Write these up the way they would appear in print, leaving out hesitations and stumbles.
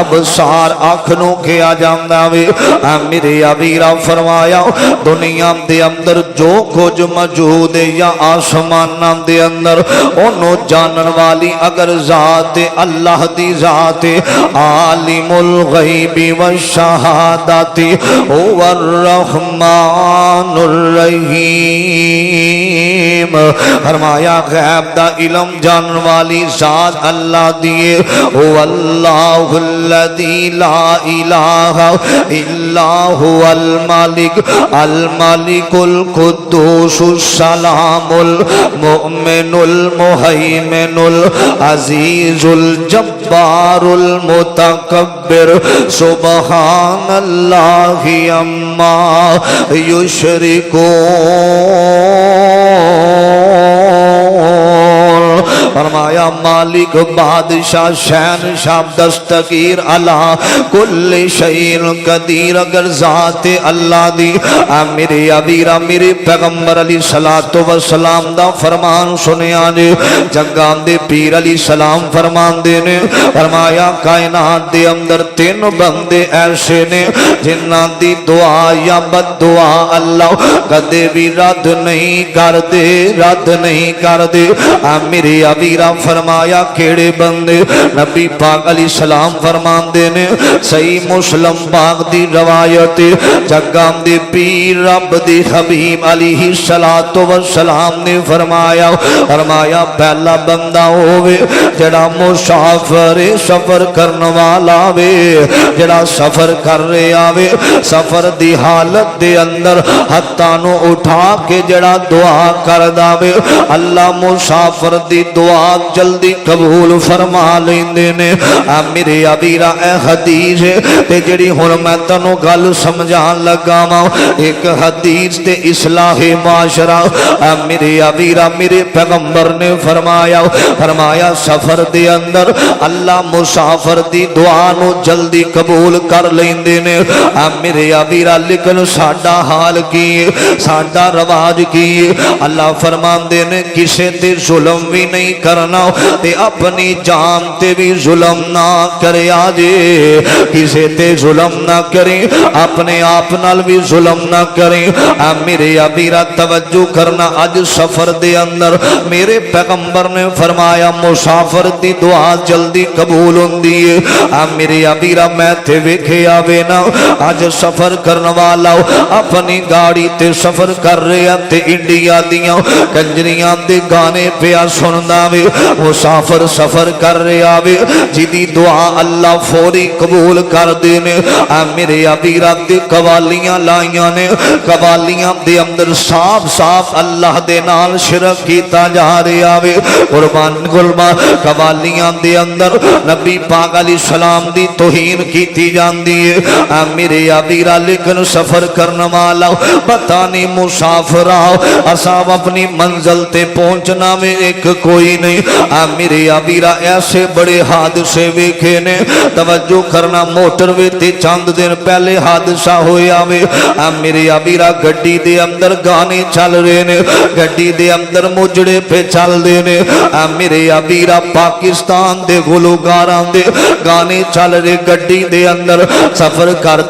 ابصار آنکھوں کیا جاندا وے میرے ابیرا فرمایا دنیا دے اندر جو کچھ موجود ہے یا آسماناں دے اندر انہوں جانن والی اگر ذات اللہ دی ذات عالم الغیب والشہادت هو الرحمن الرحیم فرمایا غیب دا علم جانن والی ذات اللہ دیے هو اللہ الذی لا الہ الا هو الملک القدوس السلام المؤمن المہیمن العزیز الجبار المتکبر سبحان اللہ اما یشرکون فرمایا مالک بادشاہ شہنشاہ دستگیر اللہ کل شیء قدیر اگر ذات اللہ دی میرے ابیرا میرے پیغمبر علیہ السلام دا فرمان سنیا نے جگان دے پیر علیہ السلام فرمان دے نے فرمایا کائنات دے اندر تین بندے ایسے نے جنہ دی دعا یا بد دعا اللہ کدے بھی رد نہیں کر دے رد نہیں کر دے میرے ابیرا فرمایا کیڑے بندے نبی پاک علیہ السلام فرمان دے نے صحیح مسلم پاک دی روایت جگان دے پیر رب دی حبیب علیہ السلام نے فرمایا پہلا بندہ ہوئے جڑا مسافر سفر کرنے والا وے جڑا سفر کر رہے آوے سفر دی حالت دے اندر ہتھاں نو اٹھا کے جڑا دعا کر داوے اللہ مسافر دی دعا جلدی قبول فرما لیندے نے میرے ابیرا اے حدیث تے جڑی ہن میں تانوں گل سمجھان لگا واں ایک حدیث تے اصلاح معاشرہ میرے ابیرا میرے پیغمبر نے فرمایا سفر دے اندر اللہ مسافر دی دعا نو جلدی قبول کر لیندے نے میرے ابیرا لیکن ساڈا حال کی ساڈا رواج کی اللہ فرماندے نے کسے تے ظلم بھی نہیں کرنا تے اپنی جان تے بھی ظلم نہ کرے آجے کسے تے ظلم نہ کریں اپنے آپ نال بھی ظلم نہ کریں میرے ابیرا توجہ کرنا اج سفر دے اندر میرے پیغمبر نے فرمایا مسافر دی دعا جلدی قبول ہوندی ہے میرے ابیرا میں تے ویکھیا وے نا اج سفر کرن والا اپنی گاڑی تے سفر کر رہے تے انڈیا دیاں کنجریاں دے گانے پیا سندا وے مسافر سفر کر رہا وے جدی دعا اللہ فوری قبول کر دے نے میرے ابیرا دے قوالیاں لائیاں نے قوالیاں دے اندر صاف صاف اللہ دے نال شرک کیتا جا رہا وے قربان قوالیاں دے اندر نبی پاک علیہ السلام دی توہین کیتی جاندی ہے میرے ابیرا لیکن سفر کرنے والا پتہ نہیں مسافر اصاب اپنی منزل تے پہنچنا میں ایک کوئی نہیں میرے ابیرا ایسے بڑے حادثے ویکھے نے توجہ کرنا موٹر وے تے چند دن پہلے حادثہ ہویا وے میرے ابیرا گڈی دے اندر گانے چل رہے نے گڈی دے اندر مجڑے پہ چل دے نے میرے ابیرا پاکستان دے گلوکاراں دے گانے چل رہے گڈی دے اندر سفر کر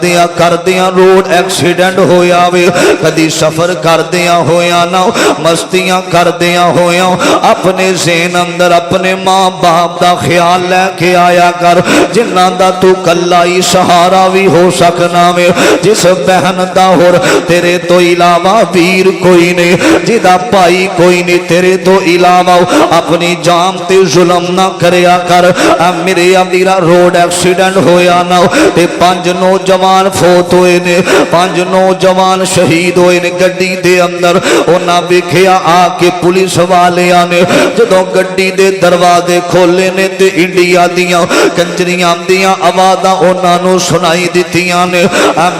دیاں روڈ ایکسیڈنٹ ہویا وے کدی سفر کر دیاں ہویا نا مستیاں کر دیاں ہویا اپنے ذہن اندر اپنے ماں باپ دا خیال لے کے آیا کر جنہاں دا تو کلائی سہارا بھی ہو سکنا میں جس بہن دا ہور تیرے تو علاوہ ویر کوئی نہیں جدا پائی کوئی نہیں تیرے تو علاوہ اپنی جان تے ظلم نہ کریا کر میرے ابیرا روڈ ایکسیڈنٹ ہویا نا تے 5 نوجوان فوت ہوئے نے 5 نوجوان شہید ہوئے نے گڈی دے اندر انہاں ویکھیا آ کے پولیس والیاں نے جدوں گڈی دے دروازے کھولے نے تے انڈیا دیاں کنجریاں دیاں آوازاں انہاں نو سنائی دتیاں نے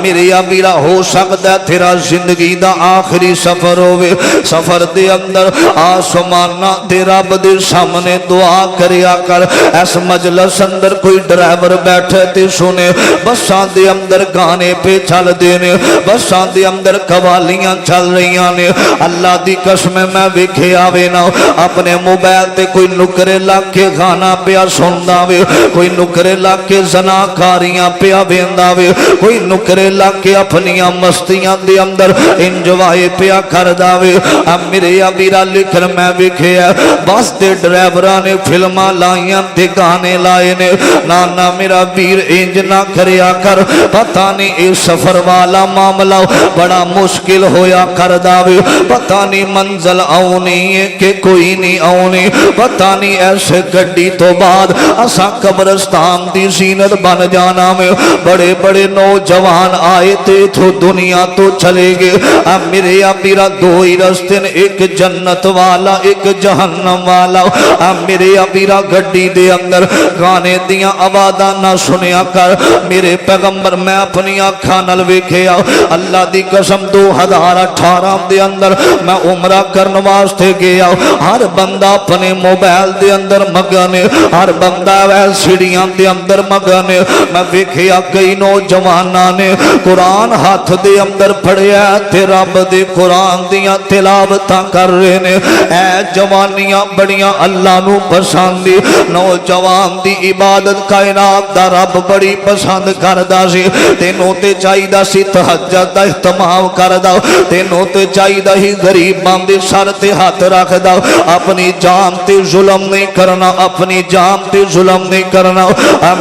میرے ابیرا ہو سکدا تیرا زندگی دا آخری سفر ہوئے سفر دے اندر آسمانہ دے رب دے سامنے دعا کریا کر اس مجلس اندر کوئی ڈرائیور بیٹھا بیٹھے تے سنے بساں دے اندر گانے پہ چل دینے بساں دے اندر قوالیاں چل رہیاں نے اللہ دی قسم میں ویکھے آوے نا اپنے موبائل تے کوئی نکرے لگ کے گانا پیا سندا وے کوئی نکرے لگ کے زناکاریاں پیا ویندا وے کوئی نکرے لگ کے اپنیاں مستیاں دے اندر انجوائے پیا کردا وے اب میرے ابیرا لکھن میں ویکھیا بس دے ڈرائیوراں نے فلماں لائیاں تے گانے لائے نے نانا میرا ویر انج نہ کریا کر پتہ نہیں اے سفر والا معاملہ بڑا مشکل ہویا کردا وے پتہ نہیں منزل آونی ہے کہ کوئی نہیں آونی پتہ نہیں ایسے گڈی تو بعد اساں قبرستان دی زینت بن جانا میں بڑے بڑے نوجوان آئے تے تو دنیا تو چلے گئے اب میرے ابیرا دو ہی رستے ایک جنت والا ایک جہنم والا اب میرے ابیرا گڈی دے اندر گانے دیاں آوازاں نہ سنیا کر میرے پیغمبر میں اپنی آنکھاں نال ویکھیا اللہ دی قسم 2018 دے اندر میں عمرہ کرن واسطے گیا ہر بندہ اپنے موبائل دے اندر مگن ہر بندہ سیڑیاں دے اندر مگن میں ویکھیا کئی نوجواناں نے قرآن ہاتھ دے اندر پڑھیا تے رب دے قرآن دیاں تلاوتاں کر رہے نے اے جوانیاں بڑیاں اللہ نو پسند نوجوان دی عبادت کائنات دا رب بڑی پسند کردا سی تینوں تے چاہیدا سی تہجد دا اہتمام کردا تینوں تے چاہیدا ہی غریباں دے سر تے ہاتھ رکھدا اپنی جان تے ظلم نہیں کرنا اپنی جان تے ظلم نہیں کرنا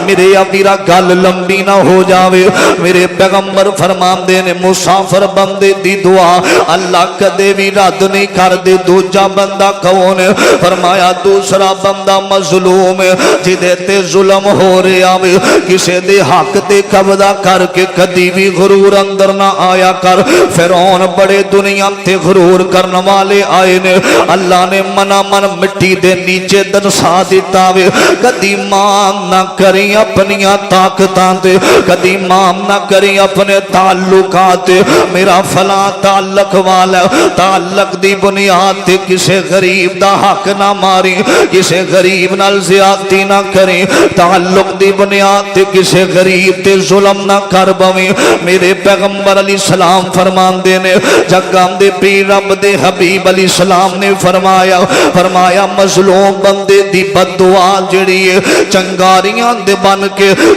میرے ابیرا گل لمبی نہ ہو جاوے میرے پیغمبر فرماندے نے مسافر بندے دی دعا اللہ کدے بھی رد نہیں کر دے دوجا بندہ کون ہے فرمایا دوسرا بندہ مظلوم ہے جدے تے ظلم ہو رہا ہے کسے دے حق تے قبضہ کر کے کدی بھی غرور اندر نہ آیا کر فرعون بڑے دنیا تے غرور کرنے والے آئے نے اللہ نے منا من مٹی دے نیچے درسا دیتا وے کدی مان نہ کریں اپنیاں طاقتاں تے کدی مان نہ کریں اپنے تعلقات میرا فلاں تعلق والا تعلق دی بنیاد تے کسے غریب دا حق نہ ماری کسے غریب نال زیادتی نہ کریں تعلق دی بنیاد تے کسے غریب تے ظلم نہ کر بویں میرے پیغمبر علیہ السلام فرماندے نے جگاں دے پیر رب دے حبیب علیہ السلام نے فرمایا مظلوم بندے دی بد دعا جڑی ہے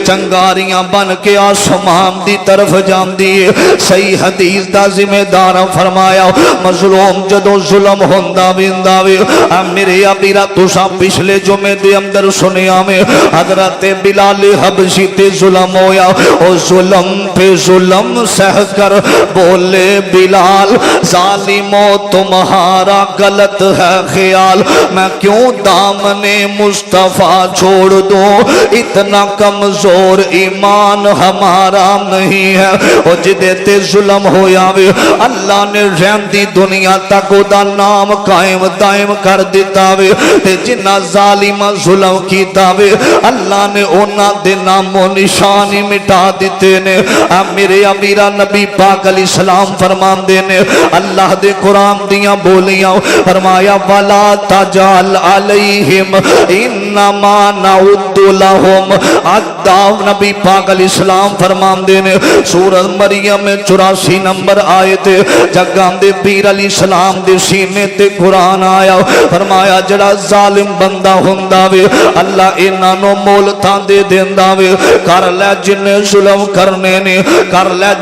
چنگاریاں بن کے آسمان دی طرف جاندی ہے صحیح حدیث دا ذمہ دار فرمایا مظلوم جدو ظلم ہوندا ویندا وے میرے ابیرا تساں پچھلے جمعے دے اندر سنیا میں حضرت بلال حبشی تے ظلم ہویا او ظلم پہ ظلم سہ کر بولے بلال ظالمو تمہارا غلط ہے خیال میں کیوں دامن مصطفیٰ چھوڑ دوں اتنا کمزور ایمان ہمارا نہیں ہے او جدے تے ظلم ہویا وے اللہ نے رحمتی دنیا تک دا نام قائم دائم کر دیتا وے تے جنہ ظالم ظلم کیتا وے اللہ نے اونا دے نام و نشانی مٹا دیتے نے میرے امیرہ نبی پاک علیہ السلام فرمان دینے اللہ دے قرآن دیاں بولیاں فرمایا وَلَا تَجَعَلْ عَلَيْهِمْ إِنَّمَا نَعُدُّ لَهُمْ عَدَّاو نبی پاک علیہ السلام فرمان دینے سورۃ مریم 84 نمبر آیت جگاں دے پیر علیہ السلام دے سینے تے قرآن آیا فرمایا جڑا ظالم بندہ ہوندا وے اللہ انہاں نو مول تاں دے دیندا وے کر لے جن ظلم کرنے نے کر لے